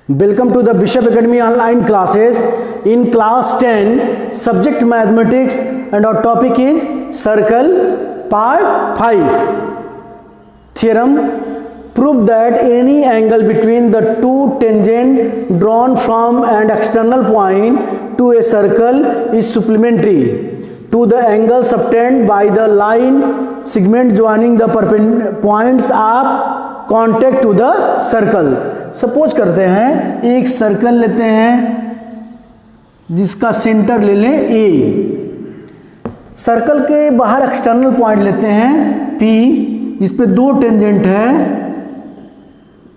Welcome to the Bishop Academy online classes. In class 10, subject mathematics, and our topic is circle, part 5. Theorem: prove that any angle between the two tangents drawn from an external point to a circle is supplementary to the angle subtended by the line segment joining the points of contact to the circle. Suppose करते हैं एक circle लेते हैं जिसका centre ले लें ए, circle के बाहर एक्सटर्नल पॉइंट लेते हैं P जिसपे दो टेंजेंट है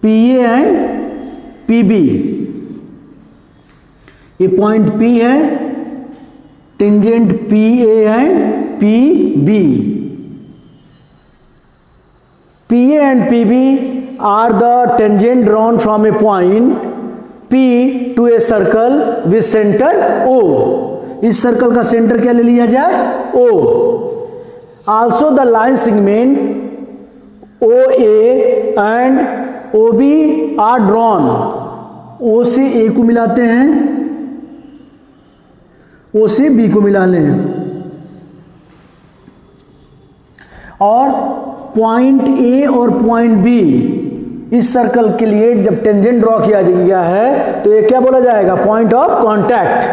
PA एंड PB. ये पॉइंट P है, tangent PA and PB. PA and PB are the tangent drawn from a point P to a circle with center O. इस सर्कल का centre क्या ले लिया जाए? O. Also the line segment OA and OB are drawn. O से A को मिलाते हैं, O से B को मिला लें, और पॉइंट A और पॉइंट B इस सर्कल के लिए जब टेंजेंट ड्रॉ किया गया है तो ये क्या बोला जाएगा? Point of contact.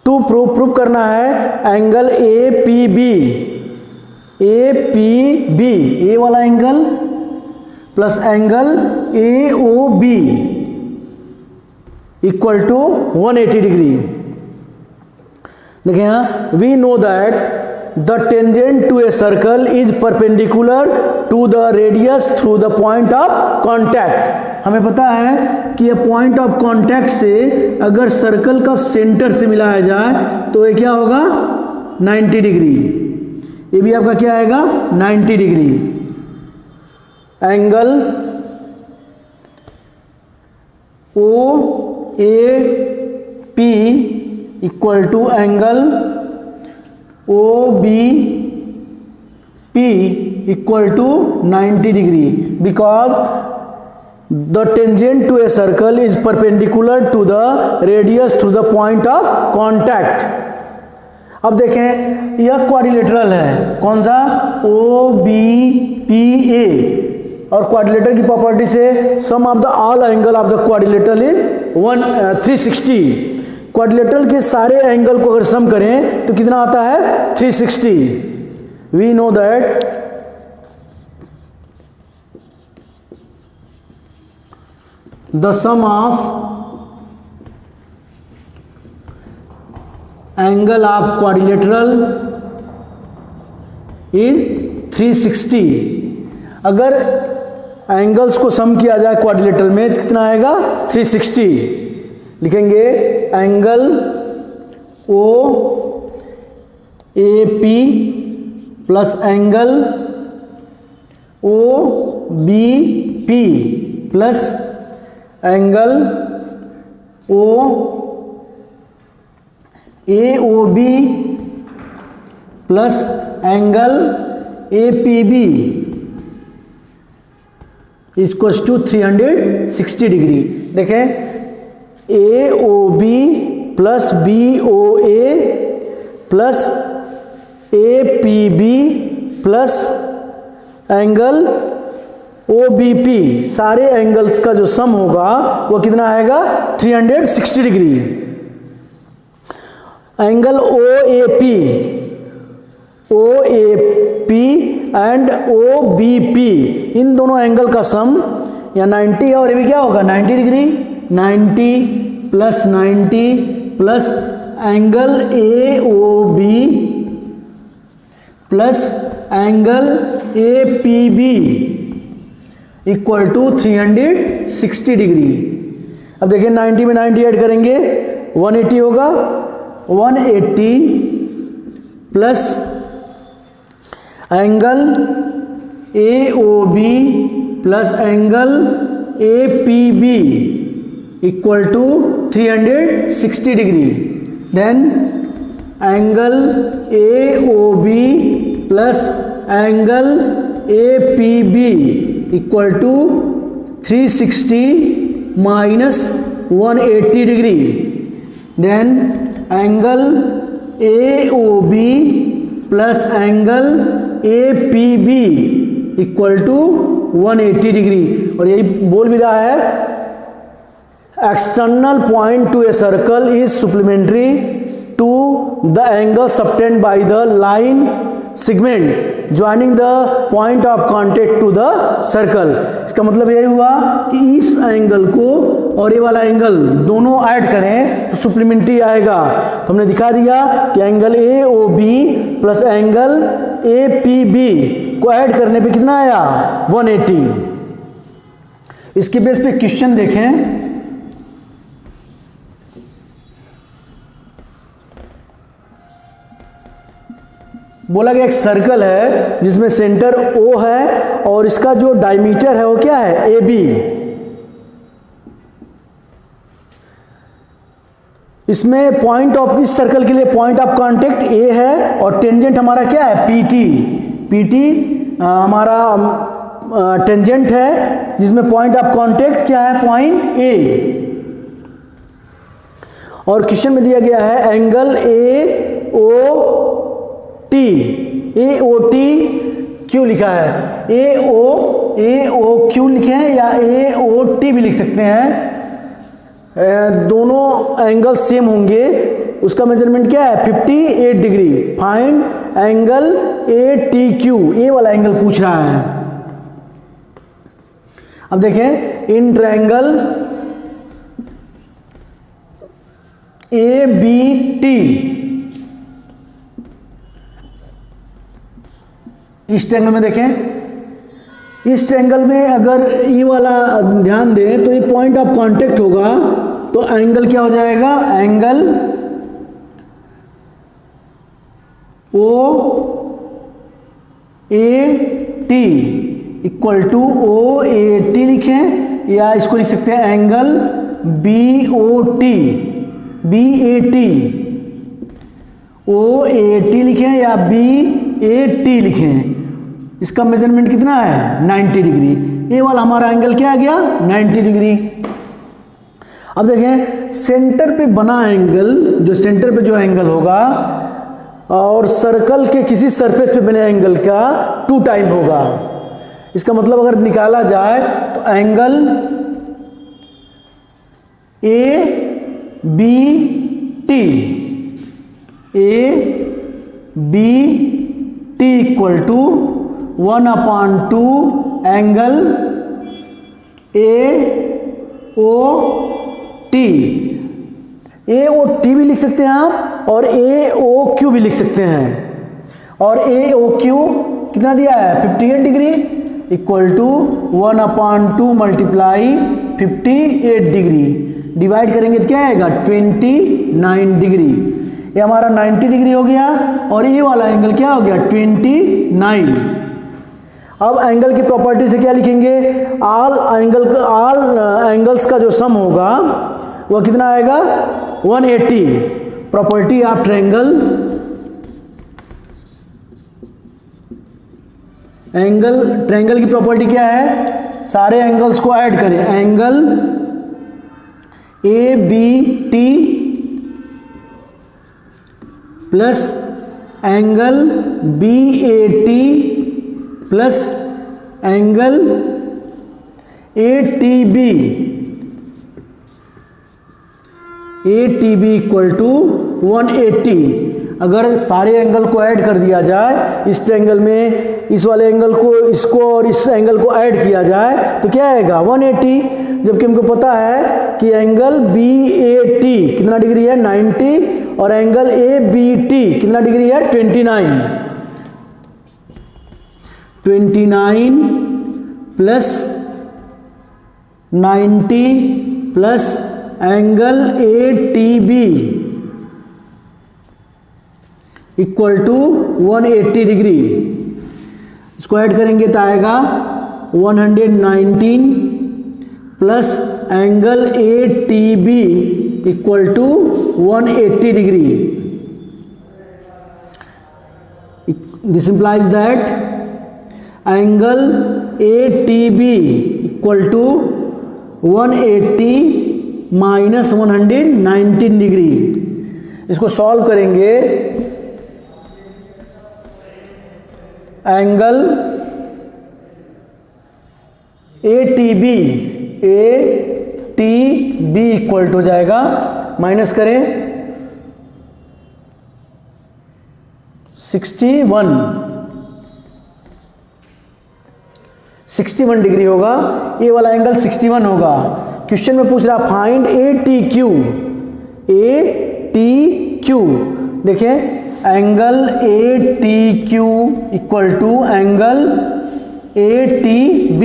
To prove करना है एंगल APB. APB ए वाला angle plus angle AOB equal to 180 degree. देखिए यहां we know that the tangent to a circle is perpendicular to the radius through the point of contact. हमें पता है कि ये पॉइंट ऑफ कांटेक्ट से अगर सर्कल का सेंटर से मिलाया जाए तो ये क्या होगा? 90 डिग्री. ये भी आपका क्या आएगा? 90 degree. Angle OAP equal to angle OBP equal to 90 degree because the tangent to a circle is perpendicular to the radius through the point of contact. अब देखें यह क्वाड्रिलेटरल है. कौन सा? OBPA. और क्वाड्रिलेटर की प्रॉपर्टी से sum of the all angle of the quadrilateral is 360. Quadrilateral के सारे एंगल को अगर सम करें तो कितना आता है? 360. We know that the sum of angle of quadrilateral is 360. अगर एंगल्स को सम किया जाए क्वाड्रिलेटरल में तो कितना आएगा? 360. लिखेंगे angle OAP plus angle OBP plus angle AOB plus angle APB equals to 360 degree. देखें AOB plus BOA plus APB plus angle OBP, सारे एंगल्स का जो सम होगा वो कितना आएगा? 360 degree. Angle OAP and OBP इन दोनों एंगल का सम या 90 है और ये भी क्या होगा? 90 degree. 90 plus 90 plus angle AOB plus angle APB equal to 360 degree. अब देखिए 90 में 90 ऐड करेंगे 180 होगा. 180 plus angle AOB plus angle APB equal to 360 degree. Then angle AOB plus angle APB equal to 360 minus 180 degree. Then angle AOB plus angle APB equal to 180 degree. और यही बोल भी रहा है, external point to a circle is supplementary to the angle subtended by the line segment joining the point of contact to the circle. इसका मतलब यही हुआ कि इस एंगल को और ये वाला एंगल दोनों ऐड करें तो सप्लीमेंट्री आएगा. तो हमने दिखा दिया कि angle AOB plus angle APB को ऐड करने पे कितना आया, 180. इसके बेस पे क्वेश्चन देखें. बोला गया एक सर्कल है जिसमें सेंटर O है और इसका जो डायमीटर है वो क्या है, AB. इसमें पॉइंट ऑफ, इस सर्कल के लिए पॉइंट ऑफ कांटेक्ट A है और टेंजेंट हमारा क्या है, PT हमारा टेंजेंट है जिसमें पॉइंट ऑफ कांटेक्ट क्या है, पॉइंट A. और क्वेश्चन में दिया गया है एंगल AOT क्यों लिखा है, AO क्यों लिखे हैं या AOT भी लिख सकते हैं. दोनों एंगल सेम होंगे. उसका मेजरमेंट क्या है, 58 डिग्री. फाइंड एंगल ATQ, ये वाला एंगल पूछ रहा है. अब देखें, इन ट्रायंगल ABT, इस ट्रायंगल में देखें, इस ट्रायंगल में अगर ये वाला ध्यान दें तो ये पॉइंट ऑफ कांटेक्ट होगा तो एंगल क्या हो जाएगा, angle OAT equal to OAT लिखें या इसको लिख सकते हैं एंगल BAT OAT लिखें या BAT लिखें. इसका मेजरमेंट कितना है, 90 डिग्री. ये वाला हमारा एंगल क्या आ गया, 90 डिग्री. अब देखें, सेंटर पे बना एंगल, जो सेंटर पे जो एंगल होगा और सर्कल के किसी सरफेस पे बने एंगल का 2 टाइम होगा. इसका मतलब अगर निकाला जाए तो angle ABT equal to 1/2 angle AOT. AOT भी लिख सकते हैं आप और AOQ भी लिख सकते हैं. और AOQ कितना दिया है, 58 degree equal to 1/2 multiply 58 degree. Divide करेंगे तो क्या आएगा, 29 डिग्री. ये हमारा 90 डिग्री हो गया और ये वाला एंगल क्या हो गया, 29. अब एंगल की प्रॉपर्टी से क्या लिखेंगे, ऑल एंगल्स का जो सम होगा वह कितना आएगा, 180. प्रॉपर्टी ऑफ ट्रायंगल, ट्रायंगल की प्रॉपर्टी क्या है, सारे एंगल्स को ऐड करें. Angle ABT plus angle BAT plus angle ATB equal to 180. अगर सारे एंगल को ऐड कर दिया जाए, इस ट्रायंगल में इस वाले एंगल को, इसको और इस एंगल को ऐड किया जाए तो क्या आएगा, 180. जबकि हमको पता है कि एंगल BAT कितना डिग्री है, 90 और एंगल ABT कितना डिग्री है, 29 plus 90 plus angle ATB equal to 180 degree. इसको ऐड करेंगे तो आएगा 119 plus angle ATB equal to 180 degree. This implies that angle ATB equal to 180 minus 119 degree. इसको सॉल्व करेंगे, एंगल ATB इक्वल टू जाएगा, minus करें 61 डिग्री होगा, ये वाला एंगल 61 होगा। क्वेश्चन में पूछ रहा फाइंड ATQ। देखिए angle ATQ equal to angle ATB।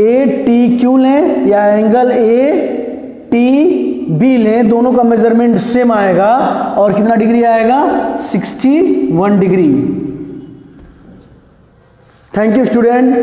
ATQ लें या एंगल ATB लें, दोनों का मेजरमेंट सेम आएगा और कितना डिग्री आएगा, 61 डिग्री। Thank you student.